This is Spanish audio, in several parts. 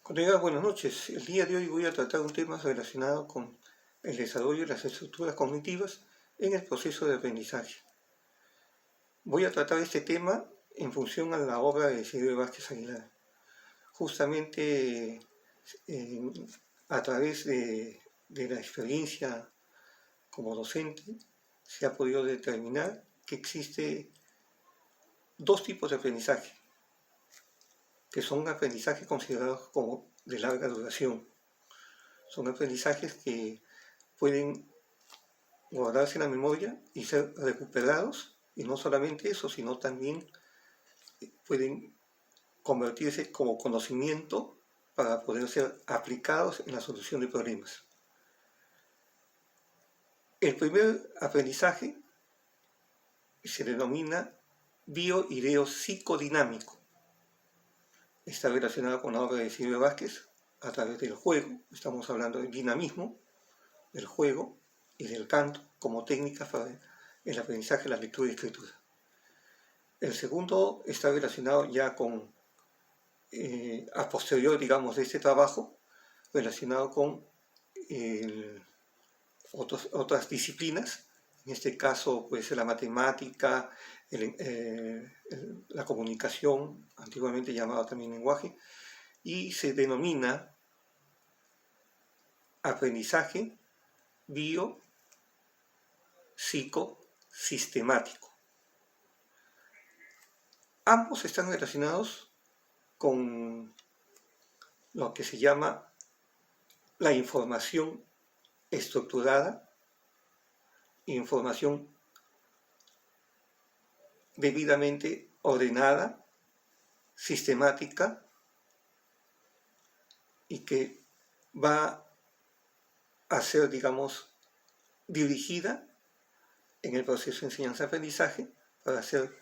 Colegas, buenas noches. El día de hoy voy a tratar un tema relacionado con el desarrollo de las estructuras cognitivas en el proceso de aprendizaje. Voy a tratar este tema en función a la obra de Silvio Vázquez Aguilar. Justamente a través de la experiencia como docente se ha podido determinar que existe dos tipos de aprendizaje, que son aprendizajes considerados como de larga duración. Son aprendizajes que pueden guardarse en la memoria y ser recuperados, y no solamente eso, sino también pueden convertirse como conocimiento para poder ser aplicados en la solución de problemas. El primer aprendizaje se denomina bio-ideo-psicodinámico. Está relacionado con la obra de Silvio Vázquez a través del juego. Estamos hablando del dinamismo, del juego y del canto como técnicas para el aprendizaje de la lectura y escritura. El segundo está relacionado ya con, a posterior, digamos, de este trabajo, relacionado con otras disciplinas. En este caso puede ser la matemática, la comunicación, antiguamente llamado también lenguaje, y se denomina aprendizaje bio-psico-sistemático. Ambos están relacionados con lo que se llama la información estructurada, información debidamente ordenada, sistemática, y que va a ser, digamos, dirigida en el proceso de enseñanza-aprendizaje para ser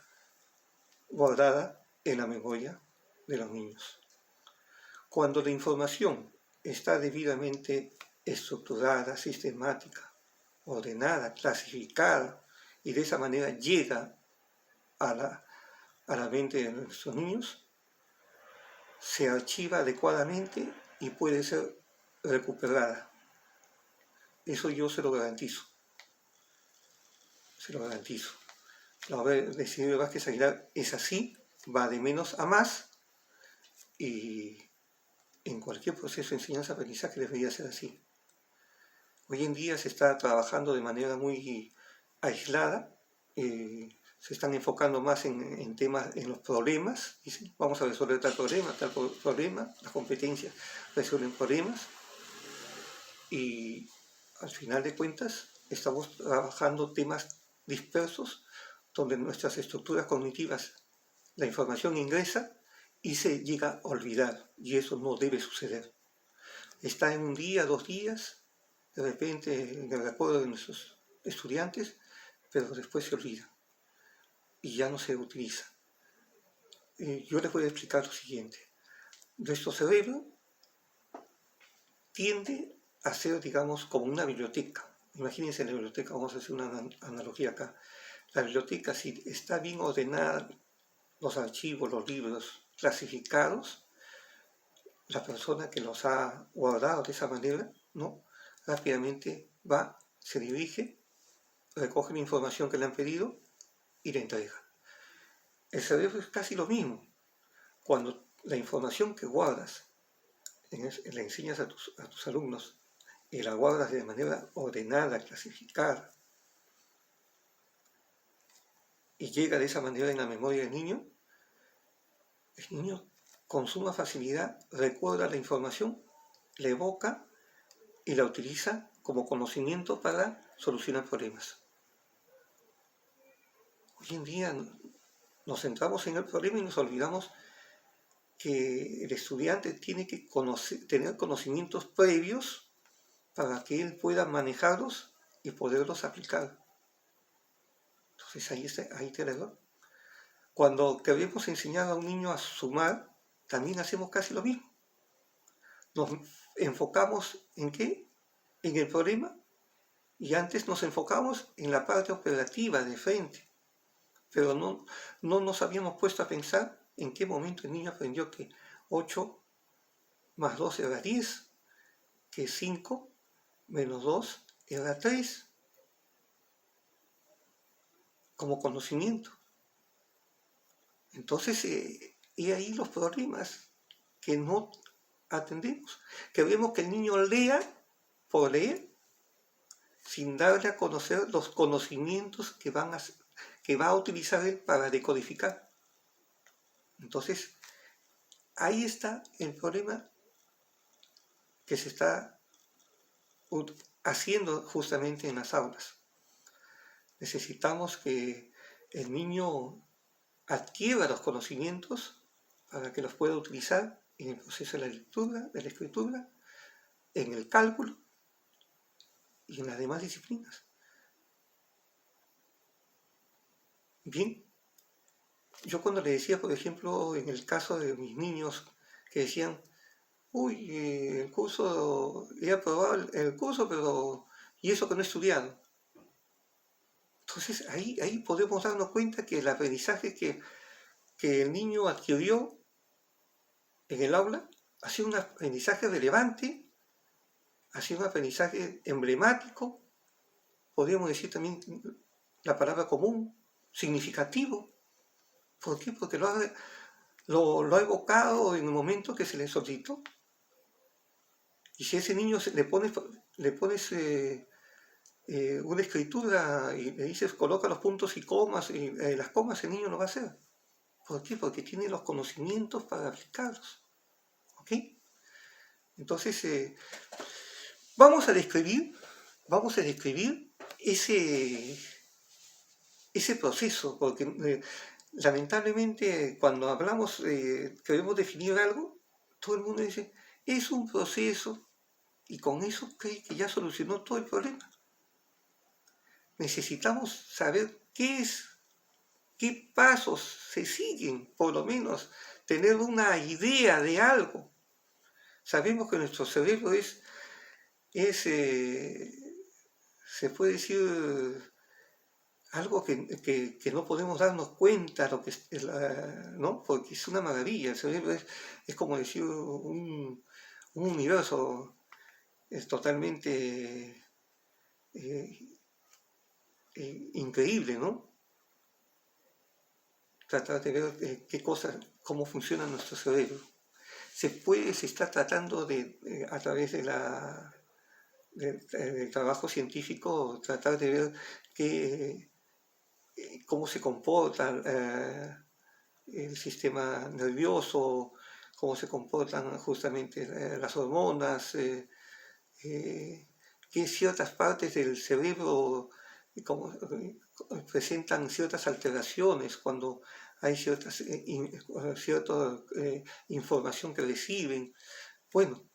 guardada en la memoria de los niños. Cuando la información está debidamente estructurada, sistemática, ordenada, clasificada, y de esa manera llega a la mente de nuestros niños, se archiva adecuadamente y puede ser recuperada. Eso yo se lo garantizo. Se lo garantizo. La obra de Silvio Vázquez Aguilar es así, va de menos a más, y en cualquier proceso de enseñanza-aprendizaje debería ser así. Hoy en día se está trabajando de manera muy aislada, se están enfocando más en temas, en los problemas, dicen, vamos a resolver tal problema, las competencias resuelven problemas, y al final de cuentas estamos trabajando temas dispersos donde nuestras estructuras cognitivas, la información ingresa y se llega a olvidar, y eso no debe suceder. Está en un día, 2 días, de repente en el recuerdo de nuestros estudiantes, pero después se olvida y ya no se utiliza. Yo les voy a explicar lo siguiente. Nuestro cerebro tiende a ser, digamos, como una biblioteca. Imagínense la biblioteca, vamos a hacer una analogía acá. La biblioteca, si está bien ordenada, los archivos, los libros clasificados, la persona que los ha guardado de esa manera, ¿no?, rápidamente va, se dirige, recoge la información que le han pedido y la entrega. El cerebro es casi lo mismo. Cuando la información que guardas, le enseñas a tus alumnos y la guardas de manera ordenada, clasificada, y llega de esa manera en la memoria del niño, el niño con suma facilidad recuerda la información, la evoca y la utiliza como conocimiento para solucionar problemas. Hoy en día nos centramos en el problema y nos olvidamos que el estudiante tiene que tener conocimientos previos para que él pueda manejarlos y poderlos aplicar. Entonces ahí está el error. Cuando queremos enseñar a un niño a sumar, también hacemos casi lo mismo. Nos enfocamos ¿en qué? En el problema, y antes nos enfocamos en la parte operativa de frente, pero no nos habíamos puesto a pensar en qué momento el niño aprendió que 8 más 2 era 10, que 5 menos 2 era 3, como conocimiento. Entonces, y ahí los problemas que no atendemos. Que vemos que el niño lea por leer, sin darle a conocer los conocimientos que va a utilizar él para decodificar. Entonces, ahí está el problema que se está haciendo justamente en las aulas. Necesitamos que el niño adquiera los conocimientos para que los pueda utilizar en el proceso de la lectura, de la escritura, en el cálculo y en las demás disciplinas. Bien, yo cuando le decía, por ejemplo, en el caso de mis niños que decían, uy, el curso, he aprobado el curso, pero ¿y eso que no he estudiado? Entonces ahí podemos darnos cuenta que el aprendizaje que el niño adquirió en el aula ha sido un aprendizaje relevante, ha sido un aprendizaje emblemático, podríamos decir también la palabra común, significativo. ¿Por qué? Porque lo ha evocado en el momento que se le solicitó. Y si a ese niño le pones una escritura y le dices coloca los puntos y comas, y las comas, el niño lo va a hacer. ¿Por qué? Porque tiene los conocimientos para aplicarlos. ¿Ok? Entonces, vamos a describir ese proceso, porque lamentablemente cuando hablamos, queremos definir algo, todo el mundo dice, es un proceso, y con eso cree que ya solucionó todo el problema. Necesitamos saber qué pasos se siguen, por lo menos tener una idea de algo. Sabemos que nuestro cerebro se puede decir, algo que no podemos darnos cuenta, ¿no? Porque es una maravilla. El cerebro es como decir un universo, es totalmente increíble, ¿no? Tratar de ver cómo funciona nuestro cerebro. Se está tratando a través del trabajo científico, tratar de ver cómo se comporta el sistema nervioso, cómo se comportan justamente las hormonas, que ciertas partes del cerebro presentan ciertas alteraciones cuando hay cierta información que reciben. Bueno,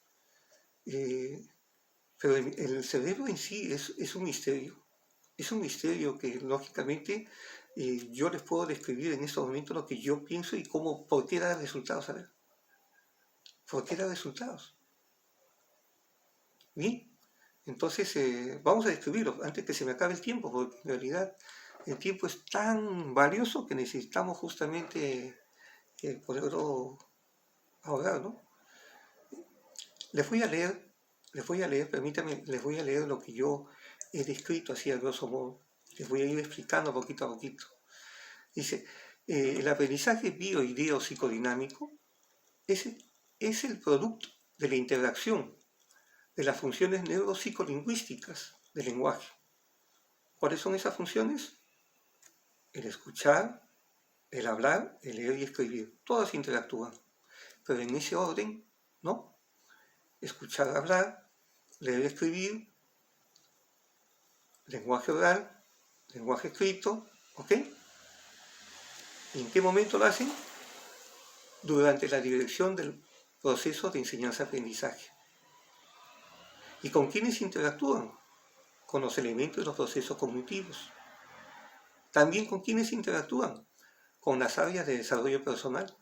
pero el cerebro en sí es un misterio. Es un misterio que lógicamente yo les puedo describir en estos momentos lo que yo pienso y por qué da resultados. A ver, ¿por qué da resultados? Bien, entonces vamos a describirlo antes que se me acabe el tiempo, porque en realidad el tiempo es tan valioso que necesitamos justamente poderlo ahorrar, ¿no? Les voy a leer, permítanme, les voy a leer lo que yo he descrito así a grosso modo. Les voy a ir explicando poquito a poquito. Dice, el aprendizaje bioideo psicodinámico es el producto de la interacción de las funciones neuropsicolingüísticas del lenguaje. ¿Cuáles son esas funciones? El escuchar, el hablar, el leer y escribir. Todas interactúan, pero en ese orden, ¿no? Escuchar, hablar, leer, escribir, lenguaje oral, lenguaje escrito, ¿ok? ¿Y en qué momento lo hacen? Durante la dirección del proceso de enseñanza-aprendizaje. ¿Y con quiénes interactúan? Con los elementos de los procesos cognitivos. También con quiénes interactúan? Con las áreas de desarrollo personal.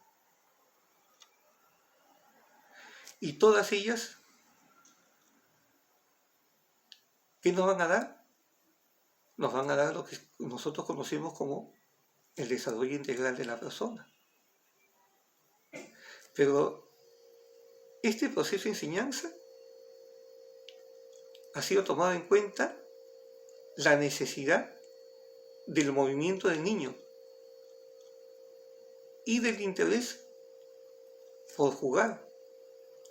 Y todas ellas, ¿qué nos van a dar? Nos van a dar lo que nosotros conocemos como el desarrollo integral de la persona. Pero este proceso de enseñanza ha sido tomado en cuenta la necesidad del movimiento del niño y del interés por jugar,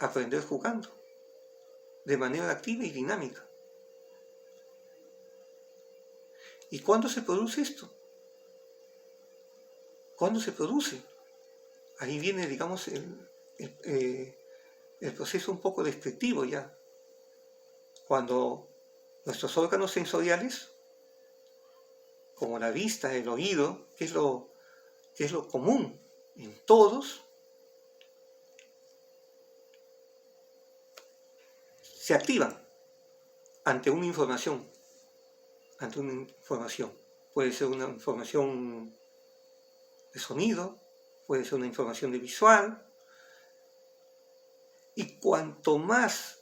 aprender jugando, de manera activa y dinámica. ¿Y cuándo se produce esto? ¿Cuándo se produce? Ahí viene, digamos, el proceso un poco descriptivo ya. Cuando nuestros órganos sensoriales, como la vista, el oído, que es lo común en todos, se activan ante una información. Puede ser una información de sonido, puede ser una información de visual, y cuanto más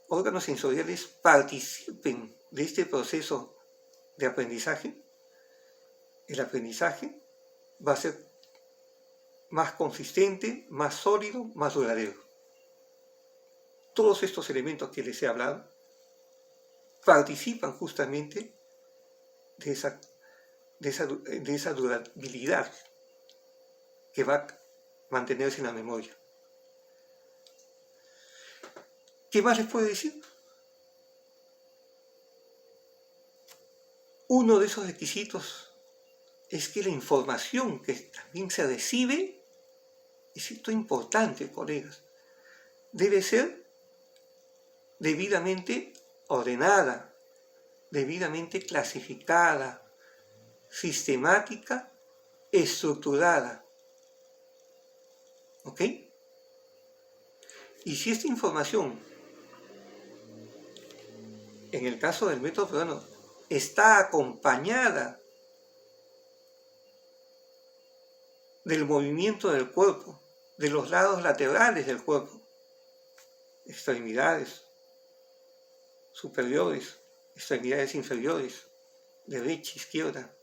órganos sensoriales participen de este proceso de aprendizaje, el aprendizaje va a ser más consistente, más sólido, más duradero. Todos estos elementos que les he hablado participan justamente de esa durabilidad que va a mantenerse en la memoria. ¿Qué más les puedo decir? Uno de esos requisitos es que la información que también se recibe, es esto importante, colegas, debe ser debidamente ordenada, debidamente clasificada, sistemática, estructurada. ¿Ok? Y si esta información, en el caso del método peruano, está acompañada del movimiento del cuerpo, de los lados laterales del cuerpo, extremidades superiores, extremidades inferiores, derecha, izquierda.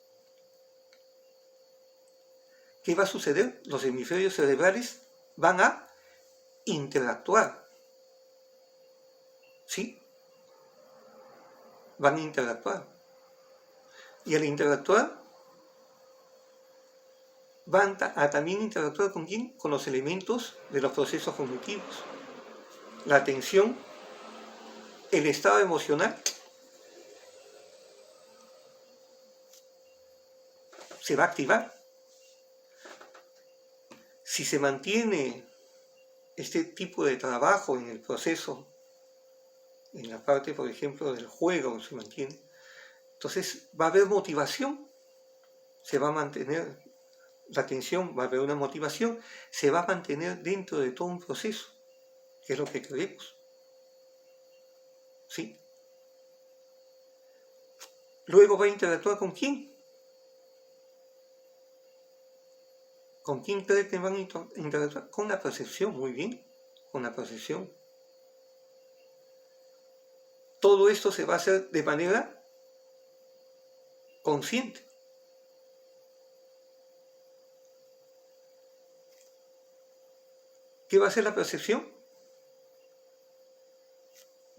¿Qué va a suceder? Los hemisferios cerebrales van a interactuar. ¿Sí? Van a interactuar. Y al interactuar, van a también interactuar ¿con quién? Con los elementos de los procesos cognitivos. La atención, el estado emocional, se va a activar. Si se mantiene este tipo de trabajo en el proceso, en la parte, por ejemplo, del juego, se mantiene, entonces va a haber motivación, se va a mantener la atención, va a haber una motivación, se va a mantener dentro de todo un proceso, que es lo que creemos. ¿Sí? Luego va a interactuar ¿con quién? ¿Con quién cree que van a interactuar? Con la percepción, muy bien, con la percepción. Todo esto se va a hacer de manera consciente. ¿Qué va a hacer la percepción?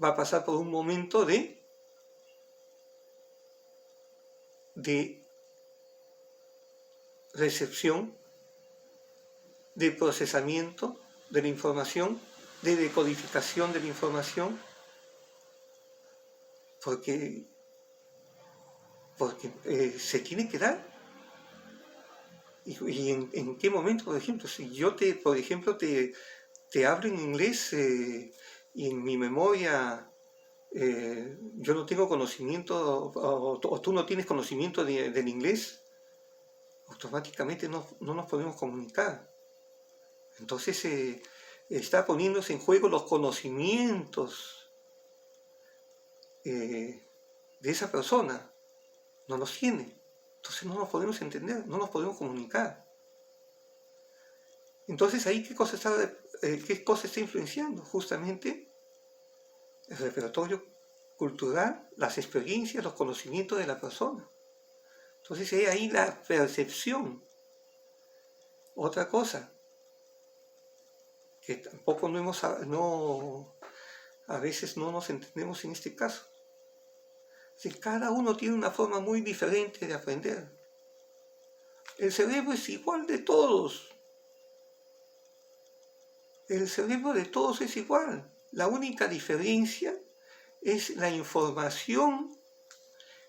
Va a pasar por un momento de recepción, de procesamiento de la información, de decodificación de la información, porque se tiene que dar. ¿Y en qué momento, por ejemplo? Si yo por ejemplo, te hablo en inglés y en mi memoria yo no tengo conocimiento, o tú no tienes conocimiento del inglés, automáticamente no nos podemos comunicar. Entonces está poniéndose en juego los conocimientos de esa persona. No los tiene. Entonces no nos podemos entender, no nos podemos comunicar. Entonces ahí ¿qué cosa está influenciando? Justamente el repertorio cultural, las experiencias, los conocimientos de la persona. Entonces ahí la percepción. Otra cosa que tampoco a veces no nos entendemos en este caso. Si cada uno tiene una forma muy diferente de aprender. El cerebro es igual de todos. El cerebro de todos es igual. La única diferencia es la información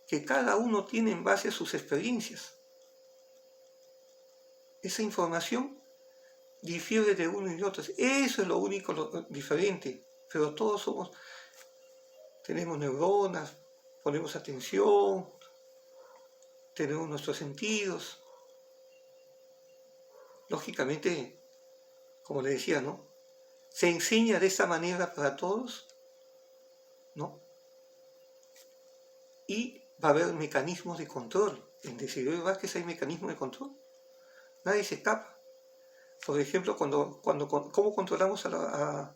que cada uno tiene en base a sus experiencias. Esa información difiere de uno y otro. Eso es lo único diferente. Pero todos tenemos neuronas, ponemos atención, tenemos nuestros sentidos. Lógicamente, como le decía, ¿no? ¿Se enseña de esa manera para todos? ¿No? Y va a haber mecanismos de control. En Desiderio Vázquez hay mecanismos de control. Nadie se escapa. Por ejemplo, ¿cómo controlamos a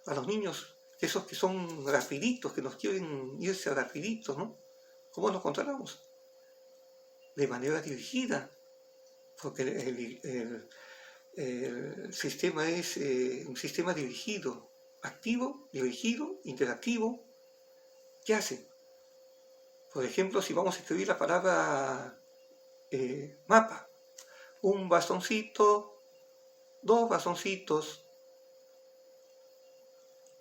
los niños? Esos que son rapiditos, que nos quieren irse rapiditos, ¿no? ¿Cómo los controlamos? De manera dirigida. Porque el sistema es un sistema dirigido, activo, dirigido, interactivo. ¿Qué hace? Por ejemplo, si vamos a escribir la palabra mapa, un bastoncito, 2 bastoncitos,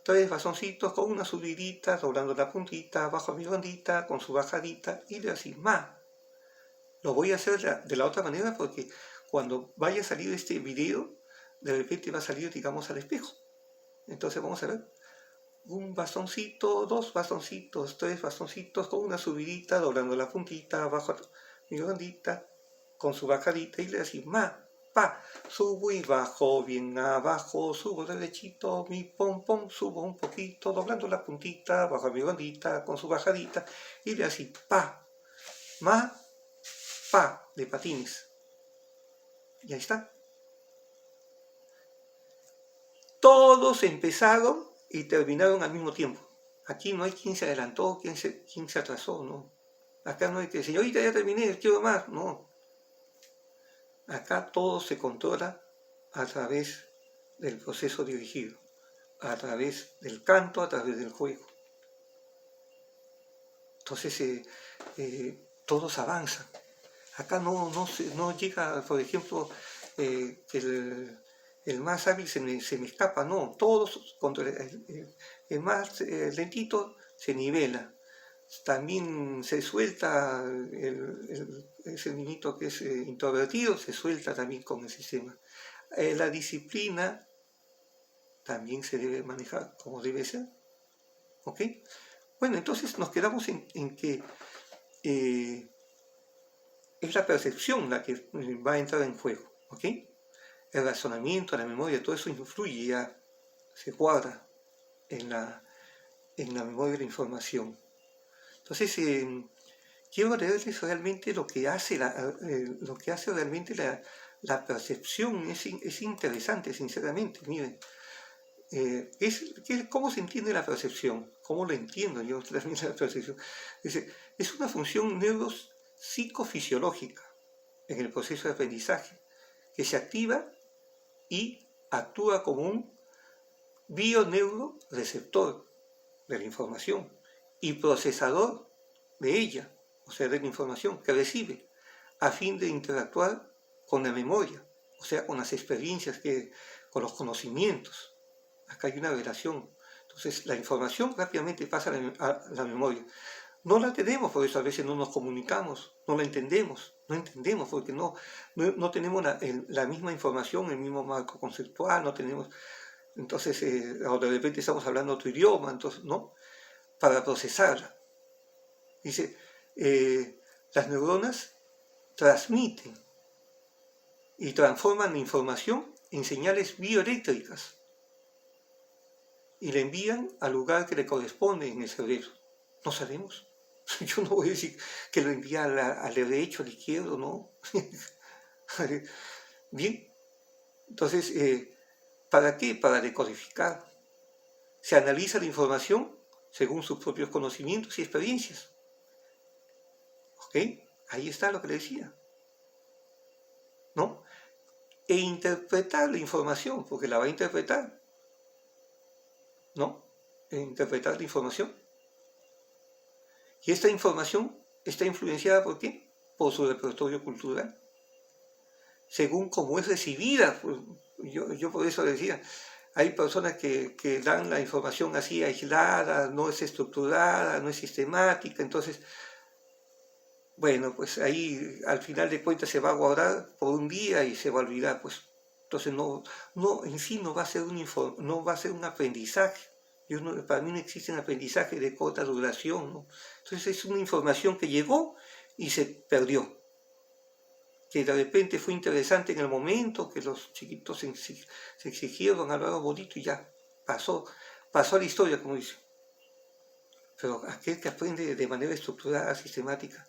3 bastoncitos con una subidita, doblando la puntita, abajo mi bandita, con su bajadita, y de así, Lo voy a hacer de la otra manera porque cuando vaya a salir este video, de repente va a salir, digamos, al espejo. Entonces vamos a ver, un bastoncito, 2 bastoncitos, 3 bastoncitos con una subidita, doblando la puntita, abajo mi bandita, con su bajadita, y le así, pa, subo y bajo, bien abajo, subo derechito, mi pom, subo un poquito, doblando la puntita, bajo mi bandita, con su bajadita, y le así, pa, de patines. Y ahí está. Todos empezaron y terminaron al mismo tiempo. Aquí no hay quien se adelantó, quien se atrasó, no. Acá no hay que decir, ahorita ya terminé, quiero más, no. Acá todo se controla a través del proceso dirigido, a través del canto, a través del juego. Entonces todos avanzan. Acá no llega, por ejemplo, el más hábil se me escapa, no, todos, el más lentito se nivela. También se suelta ese niñito que es introvertido, se suelta también con el sistema. La disciplina también se debe manejar como debe ser. ¿Ok? Bueno, entonces nos quedamos en que es la percepción la que va a entrar en juego. ¿Ok? El razonamiento, la memoria, todo eso influye, ya se guarda en la memoria de la información. Entonces, quiero leerles realmente lo que hace realmente la percepción. Es interesante, sinceramente. Miren, ¿cómo se entiende la percepción? ¿Cómo lo entiendo yo también la percepción? Es una función neuropsicofisiológica en el proceso de aprendizaje que se activa y actúa como un bioneuroreceptor de la información y procesador de ella, o sea, de la información que recibe, a fin de interactuar con la memoria, o sea, con las experiencias, con los conocimientos. Acá hay una relación. Entonces, la información rápidamente pasa a la memoria. No la tenemos, por eso a veces no nos comunicamos, no la entendemos, porque no tenemos la misma información, el mismo marco conceptual, no tenemos, entonces, o de repente estamos hablando otro idioma, entonces, ¿no? Para procesarla. Dice, las neuronas transmiten y transforman la información en señales bioeléctricas y la envían al lugar que le corresponde en el cerebro. No sabemos. Yo no voy a decir que lo envía al derecho, al izquierdo, no. Bien, entonces, ¿para qué? Para decodificar. Se analiza la información según sus propios conocimientos y experiencias. ¿Ok? Ahí está lo que le decía. ¿No? E interpretar la información, porque la va a interpretar ¿no? Interpretar la información. Y esta información está influenciada ¿por qué? Por su repertorio cultural. Según cómo es recibida, pues, yo por eso decía, hay personas que dan la información así aislada, no es estructurada, no es sistemática, entonces, bueno, pues ahí al final de cuentas se va a guardar por un día y se va a olvidar, pues. Entonces en sí no va a ser no va a ser un aprendizaje. Para mí no existe un aprendizaje de corta duración, ¿no? Entonces es una información que llegó y se perdió, que de repente fue interesante en el momento, que los chiquitos se exigieron algo bonito y ya pasó a la historia, como dice. Pero aquel que aprende de manera estructurada, sistemática,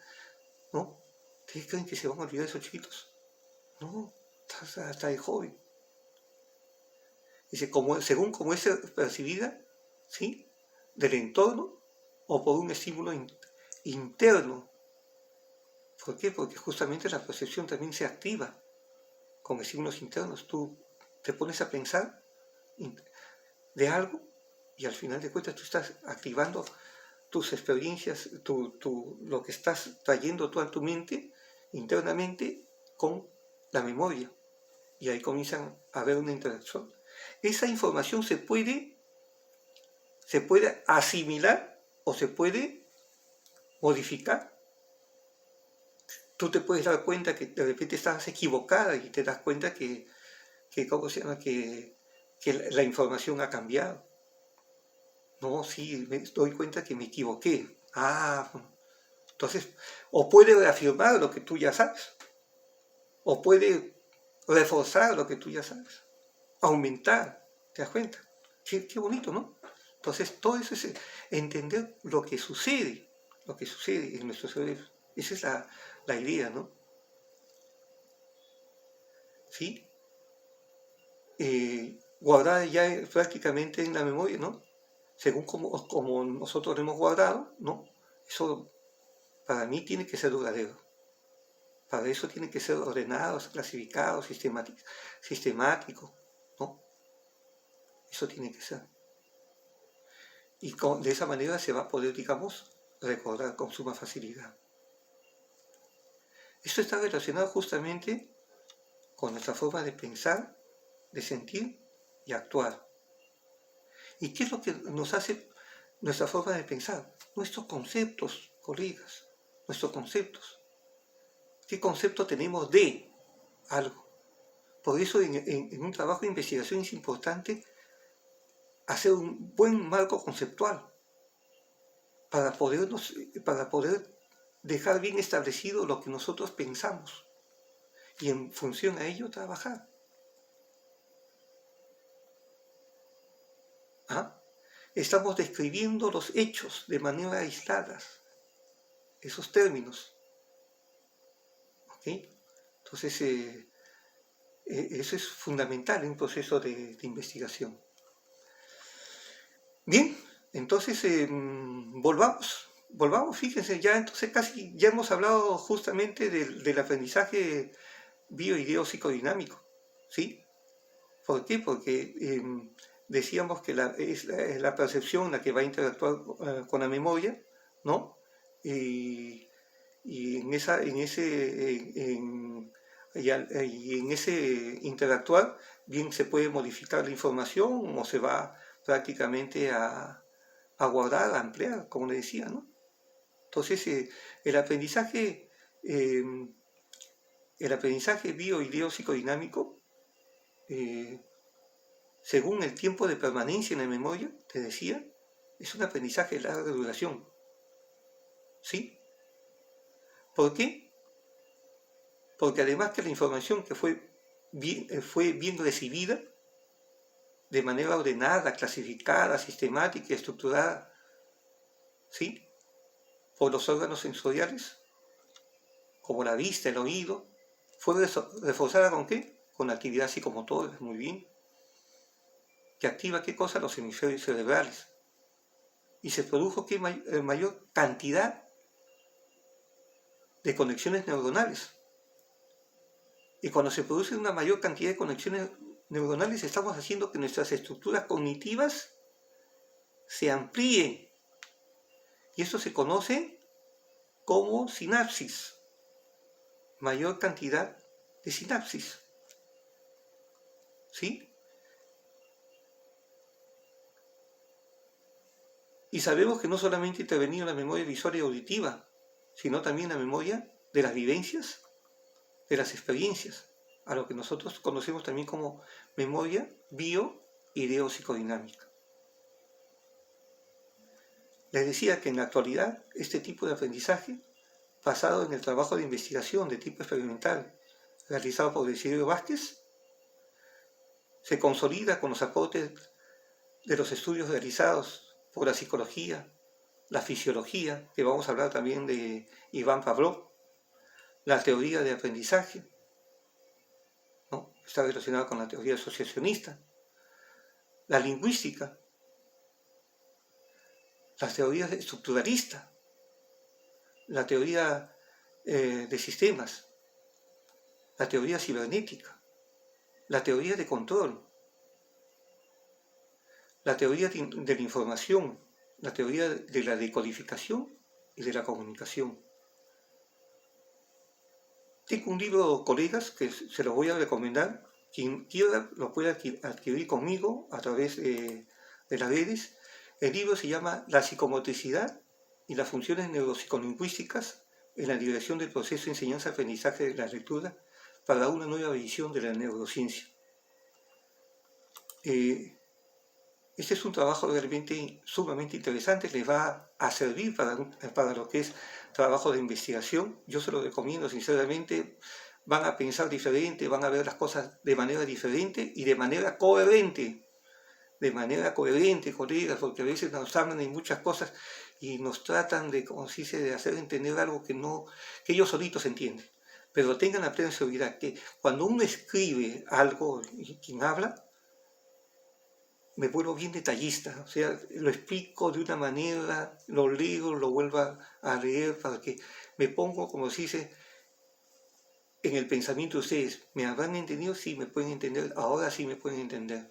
¿no? ¿Ustedes creen que se van a olvidar esos chiquitos? No, hasta de joven. Dice, según cómo es percibida, ¿sí? Del entorno o por un estímulo interno. ¿Por qué? Porque justamente la percepción también se activa con estímulos internos. Tú te pones a pensar de algo y al final de cuentas tú estás activando tus experiencias, lo que estás trayendo tú a tu mente internamente con la memoria. Y ahí comienzan a haber una interacción. Esa información se puede asimilar o se puede modificar. Tú te puedes dar cuenta que de repente estás equivocada y te das cuenta que ¿cómo se llama? Que la información ha cambiado. No, sí, me doy cuenta que me equivoqué. Entonces, o puede reafirmar lo que tú ya sabes, o puede reforzar lo que tú ya sabes, aumentar, ¿te das cuenta? Qué bonito, ¿no? Entonces, todo eso es entender lo que sucede en nuestro cerebro. Esa es la idea, ¿no? ¿Sí? Guardada ya prácticamente en la memoria, ¿no? Según como nosotros lo hemos guardado, ¿no? Eso para mí tiene que ser duradero. Para eso tiene que ser ordenado, clasificado, sistemático, ¿no? Eso tiene que ser. Y de esa manera se va a poder, digamos, recordar con suma facilidad. Esto está relacionado justamente con nuestra forma de pensar, de sentir y actuar. ¿Y qué es lo que nos hace nuestra forma de pensar? Nuestros conceptos, colegas, nuestros conceptos. ¿Qué concepto tenemos de algo? Por eso en un trabajo de investigación es importante hacer un buen marco conceptual para poder dejar bien establecido lo que nosotros pensamos y en función a ello trabajar. Estamos describiendo los hechos de manera aislada, esos términos. ¿Okay? Entonces, eso es fundamental en un proceso de investigación. Bien, entonces volvamos, fíjense, ya entonces casi ya hemos hablado justamente del aprendizaje bioideopsicodinámico, ¿sí? ¿Por qué? Porque decíamos que es la percepción la que va a interactuar con la memoria, ¿no? Y en ese interactuar, bien se puede modificar la información o se va prácticamente a guardar, a ampliar, como le decía, ¿no? Entonces, el aprendizaje bioideopsicodinámico, según el tiempo de permanencia en la memoria, te decía, es un aprendizaje de larga duración. ¿Sí? ¿Por qué? Porque además que la información que fue bien recibida, de manera ordenada, clasificada, sistemática y estructurada, ¿sí? Por los órganos sensoriales, como la vista, el oído, fue reforzada ¿con qué? Con la actividad psicomotora, muy bien. Que activa ¿qué cosa? Los hemisferios cerebrales. Y se produjo ¿qué? Mayor cantidad de conexiones neuronales. Y cuando se produce una mayor cantidad de conexiones neuronales, estamos haciendo que nuestras estructuras cognitivas se amplíe. Y esto se conoce como sinapsis, mayor cantidad de sinapsis. ¿Sí? Y sabemos que no solamente intervenía la memoria visual y auditiva, sino también la memoria de las vivencias, de las experiencias, a lo que nosotros conocemos también como memoria bio-ideo-psicodinámica. Les decía que en la actualidad este tipo de aprendizaje, basado en el trabajo de investigación de tipo experimental realizado por Desiderio Vázquez, se consolida con los aportes de los estudios realizados por la psicología, la fisiología, que vamos a hablar también de Iván Pavlov, la teoría de aprendizaje, ¿no? Está relacionada con la teoría asociacionista, la lingüística, las teorías estructuralistas, la teoría de sistemas, la teoría cibernética, la teoría de control, la teoría de la información, la teoría de la decodificación y de la comunicación. Tengo un libro, colegas, que se los voy a recomendar. Quien quiera lo puede adquirir conmigo a través de las redes. El libro se llama La psicomotricidad y las funciones neuropsicolingüísticas en la dirección del proceso de enseñanza-aprendizaje de la lectura para una nueva visión de la neurociencia. Este es un trabajo realmente sumamente interesante, les va a servir para lo que es trabajo de investigación. Yo se lo recomiendo sinceramente, van a pensar diferente, van a ver las cosas de manera diferente y de manera coherente, colegas, porque a veces nos hablan de muchas cosas y nos tratan de, como se dice, de hacer entender algo que ellos solitos entienden. Pero tengan la plena seguridad que cuando uno escribe algo y quien habla, me vuelvo bien detallista, o sea, lo explico de una manera, lo leo, lo vuelvo a leer para que me pongo, como se dice, en el pensamiento de ustedes. ¿Me habrán entendido? Sí, me pueden entender, ahora sí me pueden entender.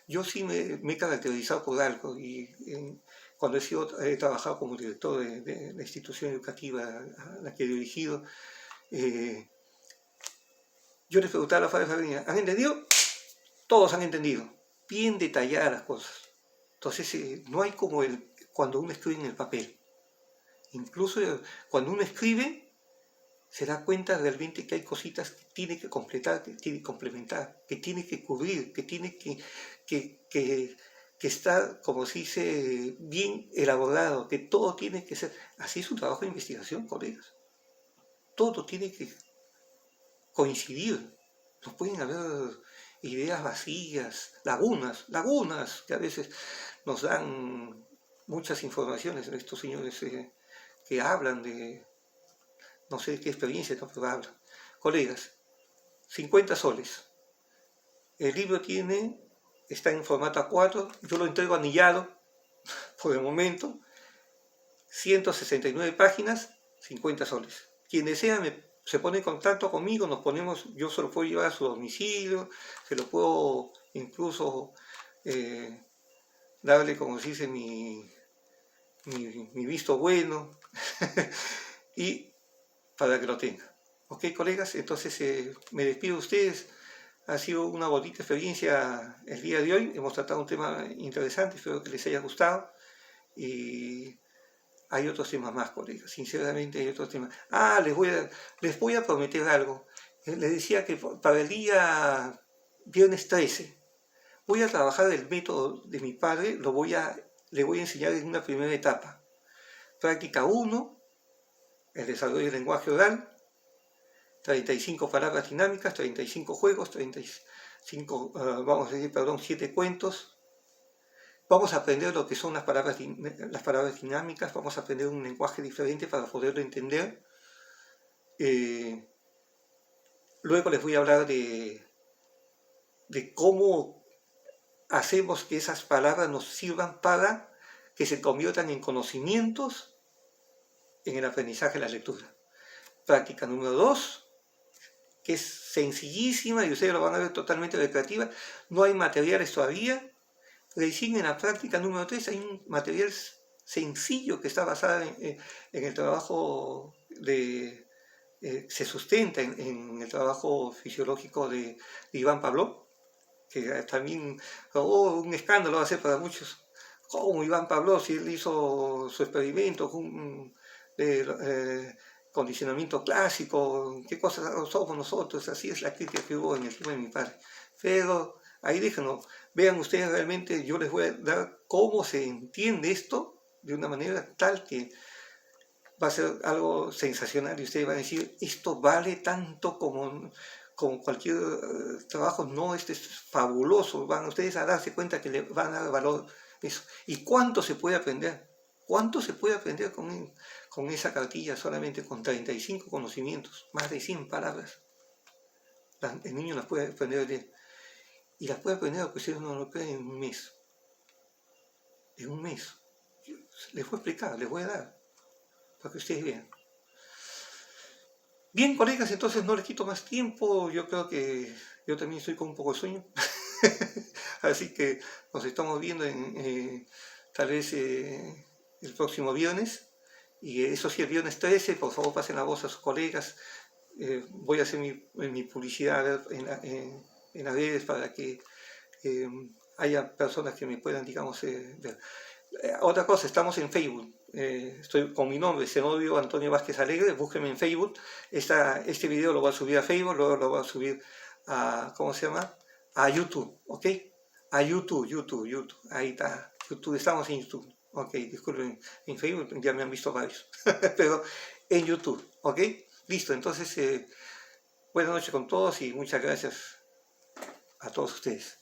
Yo sí me he caracterizado por algo y cuando he trabajado como director de la institución educativa a la que he dirigido, yo les preguntaba a la familia, ¿han entendido? Todos han entendido. Bien detalladas las cosas. Entonces no hay como cuando uno escribe en el papel. Incluso cuando uno escribe se da cuenta realmente que hay cositas que tiene que completar, que tiene que complementar, que tiene que cubrir, que tiene que estar, como se dice, bien elaborado, que todo tiene que ser. Así es un trabajo de investigación, colegas. Todo tiene que coincidir. No pueden haber ideas vacías, lagunas que a veces nos dan muchas informaciones de estos señores que hablan de, no sé de qué experiencia, pero hablan. Colegas, 50 soles. El libro está en formato A4, yo lo entrego anillado por el momento, 169 páginas, 50 soles. Quien desea se pone en contacto conmigo, yo se lo puedo llevar a su domicilio, se lo puedo incluso darle, como se dice, mi visto bueno, y para que lo tenga. Ok, colegas, entonces me despido de ustedes. Ha sido una bonita experiencia el día de hoy. Hemos tratado un tema interesante, espero que les haya gustado. Y hay otros temas más, colegas, sinceramente hay otros temas. Les voy a prometer algo. Les decía que para el día viernes 13 voy a trabajar el método de mi padre, le voy a enseñar en una primera etapa. Práctica 1, el desarrollo del lenguaje oral, 35 palabras dinámicas, 35 juegos, 7 cuentos. Vamos a aprender lo que son las palabras dinámicas, vamos a aprender un lenguaje diferente para poderlo entender. Luego les voy a hablar de cómo hacemos que esas palabras nos sirvan para que se conviertan en conocimientos en el aprendizaje de la lectura. Práctica número 2, que es sencillísima y ustedes lo van a ver totalmente recreativa. No hay materiales todavía. recién en la práctica número 3 hay un material sencillo que está basado en el trabajo se sustenta en el trabajo fisiológico de Iván Pavlov, que también un escándalo va a ser para muchos. ¿Cómo Iván Pavlov, si él hizo su experimento con condicionamiento clásico, qué cosas somos nosotros? Así es la crítica que hubo en el tema de mi padre. Pero ahí déjenlo, vean ustedes realmente, yo les voy a dar cómo se entiende esto de una manera tal que va a ser algo sensacional y ustedes van a decir, esto vale tanto como cualquier trabajo, no, este es fabuloso, van ustedes a darse cuenta que le van a dar valor eso. ¿Y cuánto se puede aprender? ¿Cuánto se puede aprender con esa cartilla solamente con 35 conocimientos, más de 100 palabras? El niño las puede aprender a leer. Y las puede aprender, porque ustedes no lo creen, en un mes. En un mes. Les voy a explicar, les voy a dar, para que ustedes vean. Bien, colegas, entonces no les quito más tiempo. Yo creo que yo también estoy con un poco de sueño. Así que nos estamos viendo tal vez el próximo viernes. Y eso sí, el viernes 13, por favor pasen la voz a sus colegas. Voy a hacer mi publicidad en las redes para que haya personas que me puedan, digamos, ver. Otra cosa, estamos en Facebook. Estoy con mi nombre, Zenobio Antonio Vázquez Alegre, búsquenme en Facebook. Este video lo voy a subir a Facebook, luego lo voy a subir a, ¿cómo se llama? A YouTube, ¿ok? A YouTube, ahí está, YouTube, estamos en YouTube, ok, disculpen, en Facebook ya me han visto varios, pero en YouTube, ¿ok? Listo, entonces, buenas noches con todos y muchas gracias a todos ustedes.